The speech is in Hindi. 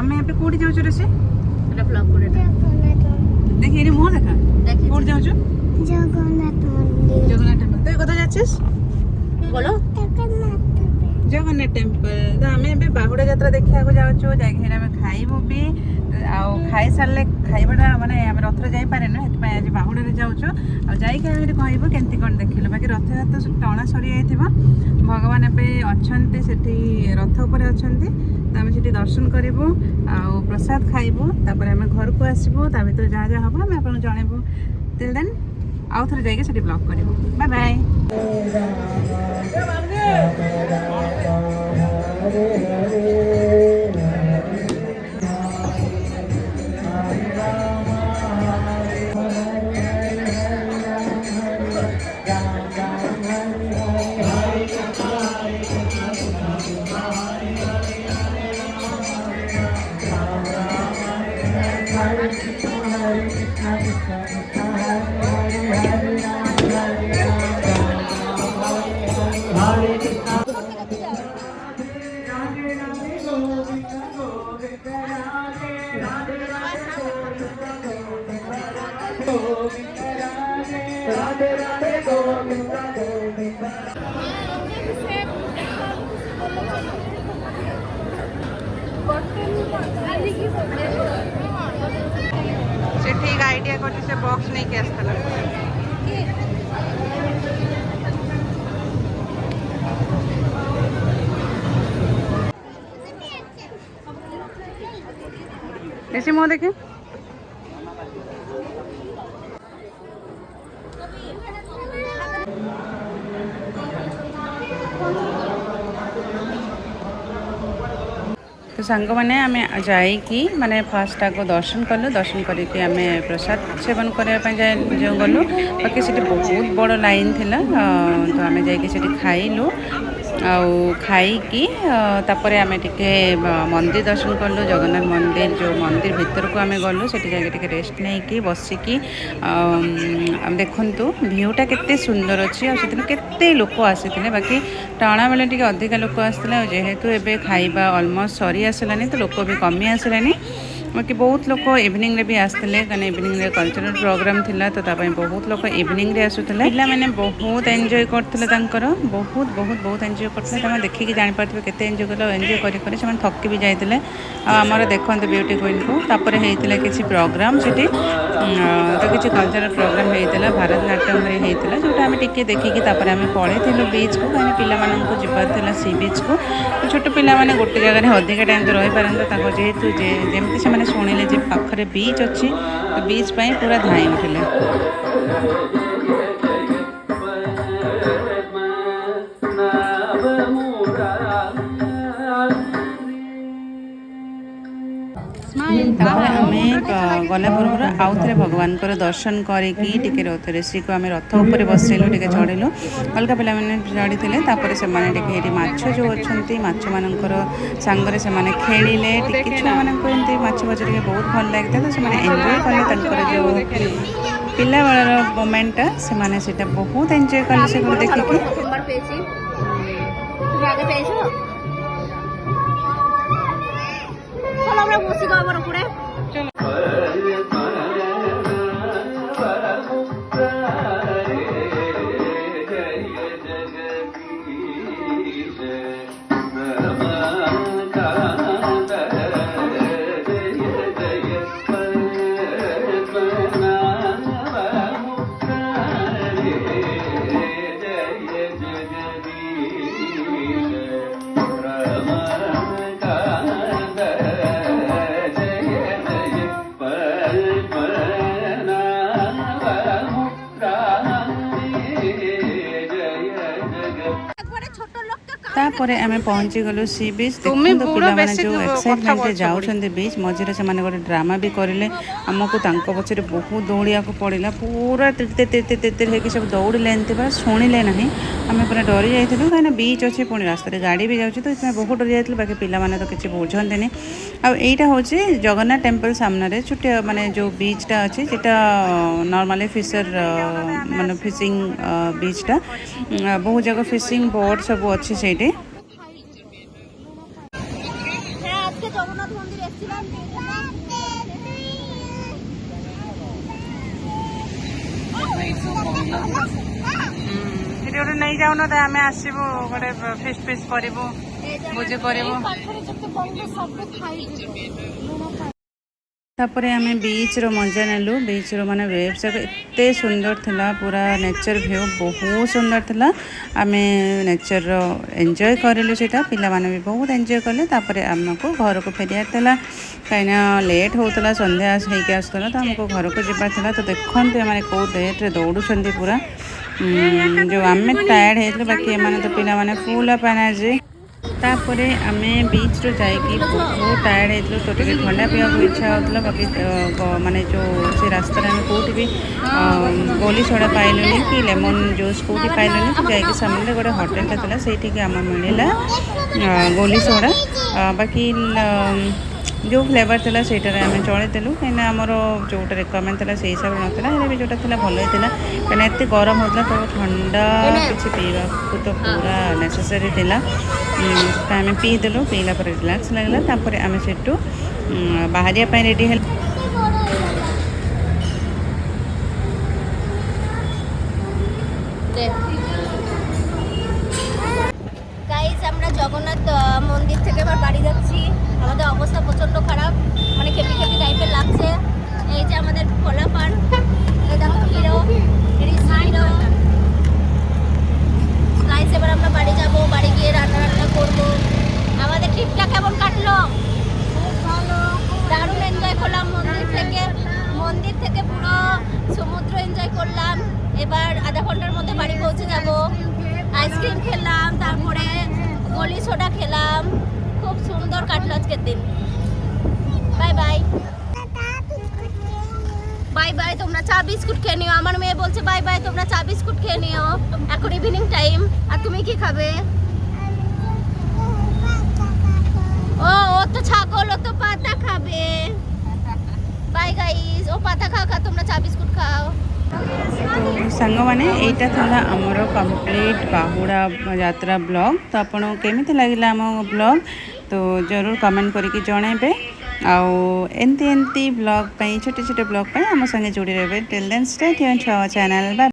आमे एबे कोडी जाउछु रे से এটা ব্লগ করে দাও देखि एरी मुह देखा দেখি कोडी जाउछु জগন্নাথ মন্দির जगन्नाथ टेम्पल तुई कथा जाच्छिस বলো जगन्नाथ टेम्पल तो आमे एबे बाहुडा यात्रा देखिया को जाउछु जाई हेरा में खाइबो भी आउ खाई सारले खाइबाटा माने आमे रथरे जाई पारे न हेतु आज बाहुडा रे जाउछु आ जाई के हेरी कहइबो केंती कोन देखिलो बाकी रथ यात्रा टणा सरी आइथिबो भगवान एबे अछंती सेठी रथ ऊपर अछंती तो आम से दर्शन करूँ आ प्रसाद खाइबू तापर आम घर को आसबू ता भर जहाँ जहाँ हम आम आपको जनइबू टिल देन आउ थे जाइए ब्लॉग करूँ बाय बाय से ठीक आइडिया कर से बॉक्स नहीं के आसला ऐसे मुँह देखे तो सांग मैंने आम जाइकी माने फास्ट आग दर्शन कलु दर्शन करके आम प्रसाद सेवन करने जो गलु बाकी से बहुत बड़ लाइन थिला तो आम जाइए खाइलु आउ खाइकी तापर आम टिके मंदिर दर्शन कलु जगन्नाथ मंदिर जो मंदिर भीतर को आम गलु से जाके रेस्ट नहीं कि बसिकी देखु भ्यूटा केते सुंदर अच्छी और केते लोक आसी बाकी टाणा बेले टिके अधिका लोक आसते जेहेतु एबे खाइबा ऑलमोस्ट सरी आसलानी तो लोक भी कमी आसलानी बाकी बहुत लोग इवनिंग रे भी आसते कहीं इवनिंग रे कल्चरल प्रोग्राम थिला तो तापाई बहुत लोग इवनिंग रे आसुतले पिला माने बहुत एंजॉय करथिले तांकर बहुत बहुत बहुत एंजॉय करथिले तमे देखि कि जानि पारथिबे केते एंजॉय कलो एंजॉय करि करि से थक्की भी जाइतिले आ हमर देखंत ब्यूटी क्वीन को तापर हेतिले किछि प्रोग्राम सेठी तो किछि कल्चरल प्रोग्राम हेतिला भारतनाट्यम रे हेतिला जोटा हम टिके देखि कि तापर हम पळेथिलु बीच को कने पिला मानन को जिबार थिला सी बीच को छोट पिला माने गोटे जगह रे अधिक टाइम रहि पारंत ताको जेहेतु जेमति से माने शुणिले जे पाखरे बीच अच्छी तो बीच पाई पूरा धाई उठिले आम गला पूर्व आउ थे भगवान दर्शन करके ऋषि को आम रथ उपर बसैलु टे चढ़ेलु अलग पिला चढ़ी थे से माछ जो अच्छा माछ मानकर सांगरे से खेलिले टिके छुआ मानक माछ भज बहुत भल लगी तो से एंजॉय कले जो पिला बेलर मोमेंटा से बहुत एंजॉय कले से देखिए तापर आम पहुँची गलु सी बीच देखो पिला जो एक्साइटमेंट जाऊँ बीच मझे से गोटे ड्रामा भी करें आमको पचर बहुत दौड़ा पड़ा पूरा तिरते तिरते तिरते होकर सब दौड़े एमती शुणिले ना आम पूरा डरी जाइलु कहीं बीच अच्छे पुणी रास्ते गाड़ी भी जाऊँगी तो इसमें बहुत डरी जाइलु बाकी पिलाने तो किसी बुझे आईटा हूँ जगन्नाथ टेम्पल सामने छोटे माने जो बीचटा अच्छे जेटा नॉर्मली फिशर माने फिशिंग बीचटा बहुत जगह फिशिंग बोट सब अच्छे से জগন্নাথ মন্দির এসেছিলাম। ସେଠି ଗୋଟେ ନେଇଯାଉନ ତ ଆମେ ଆସିବୁ ଗୋଟେ ଫିଷ୍ଟ ଫିଷ୍ଟ କରିବୁ ଭୋଜି କରିବୁ। ତାପରେ ଆମେ ବିଚ୍ର ମଜା ନେଲୁ। ବିଚ୍ର ମାନେ ୱେଭ୍ସ ଏତେ ସୁନ୍ଦର ଥିଲା, ପୁରା ନେଚର ଭ୍ୟୁ ବହୁତ ସୁନ୍ଦର ଥିଲା। ଆମେ ନେଚର ଏନ୍ଜୟ କରିଲୁ ସେଇଟା, ପିଲାମାନେ ବି ବହୁତ ଏନ୍ଜୟ କଲେ। ତାପରେ ଆମକୁ ଘରକୁ ଫେରିବାର ଥିଲା, କାହିଁକିନା ଲେଟ୍ ହେଉଥିଲା, ସନ୍ଧ୍ୟା ହେଇକି ଆସୁଥିଲା, ତ ଆମକୁ ଘରକୁ ଯିବାର ଥିଲା। ତ ଦେଖନ୍ତୁ ଏମାନେ କେଉଁ ରେଟ୍ରେ ଦୌଡ଼ୁଛନ୍ତି ପୁରା। ଯେଉଁ ଆମେ ଟାୟାର୍ଡ଼ ହେଇଥିଲୁ, ବାକି ଏମାନେ ତ ପିଲାମାନେ ଫୁଲ୍ ଅଫ୍ ଏନର୍ଜି। ତାପରେ ଆମେ ବିଚ୍ରୁ ଯାଇକି ବହୁତ ଟାୟାର୍ଡ଼ ହେଇଥିଲୁ, ତ ଟିକେ ଥଣ୍ଡା ପିଇବାକୁ ଇଚ୍ଛା ହେଉଥିଲା। ବାକି ମାନେ ଯେଉଁ ସେ ରାସ୍ତାରେ ଆମେ କେଉଁଠି ବି ଗୋଲି ସୋଡ଼ା ପାଇଲୁନି କି ଲେମନ୍ ଜୁସ୍ କେଉଁଠି ପାଇଲୁନି। ତ ଯାଇକି ସାମନାରେ ଗୋଟେ ହୋଟେଲଟା ଥିଲା, ସେଇଠିକି ଆମର ମିଳିଲା ଗୋଲି ସୋଡ଼ା। ବାକି ଯେଉଁ ଫ୍ଲେଭର୍ ଥିଲା ସେଇଟାରେ ଆମେ ଚଳିଥିଲୁ, କାହିଁକିନା ଆମର ଯେଉଁଟା ରିକ୍ୱାରମେଣ୍ଟ ଥିଲା ସେଇ ହିସାବରେ ନଥିଲା। ହେଲେ ବି ଯେଉଁଟା ଥିଲା ଭଲ ହେଇଥିଲା, କାହିଁକିନା ଏତେ ଗରମ ହେଉଥିଲା, ତ ଥଣ୍ଡା କିଛି ପିଇବାକୁ ତ ପୁରା ନେସେସରୀ ଥିଲା। ତ ଆମେ ପିଇଦେଲୁ, ପିଇଲା ପରେ ରିଲାକ୍ସ ଲାଗିଲା। ତାପରେ ଆମେ ସେଠୁ ବାହାରିବା ପାଇଁ ରେଡ଼ି ହେଲୁ। গাইস আমরা জগন্নাথ মন্দির থেকে আবার বাড়ি যাচ্ছি। আমাদের অবস্থা প্রচন্ড খারাপ, মানে খেপি খেপি টাইপের লাগছে। এই যে আমাদের পোলাপান, এই দেখো হিরো, হিরো। গাইস এবার আমরা বাড়ি যাব, বাড়ি গিয়ে রান্না রান্না করব। আমাদের ট্রিপটা কেমন কাটলো? খুব ভালো, দারুণ এনজয় করলাম। মন্দির থেকে পুরো সমুদ্র এনজয় করলাম। এবার আধা ঘন্টার মধ্যে বাড়ি পৌঁছে যাব। আইসক্রিম খেলাম, তারপরে গলি সোডা খেলাম। খুব সুন্দর কাটলো আজকের দিন। Bye bye bye bye. তোমরা চা বিস্কুট খেয়ে নিও। আমার মেয়ে বলছে বাই বাই, তোমরা চা বিস্কুট খেয়ে নিও, এখন ইভিনিং টাইম। আর তুমি কি খাবে? ও তো ছাগল, ও তো পাতা খাবে। বাই গাইস, ও পাতা খা, তোমরা চা বিস্কুট খাও। তো ସାଙ୍ଗମାନେ ଏଇଟା ଥିଲା ଆମର କମ୍ପ୍ଲିଟ୍ ବାହୁଡ଼ା ଯାତ୍ରା ବ୍ଲଗ୍। ତ ଆପଣଙ୍କୁ କେମିତି ଲାଗିଲା ଆମ ବ୍ଲଗ୍, ତ ଜରୁର କମେଣ୍ଟ କରିକି ଜଣାଇବେ। ଆଉ ଏମିତି ବ୍ଲଗ୍ ପାଇଁ, ଛୋଟ ଛୋଟ ବ୍ଲଗ୍ ପାଇଁ ଆମ ସାଙ୍ଗେ ଯୋଡ଼ି ରହିବେ। Till then stay tuned to our channel.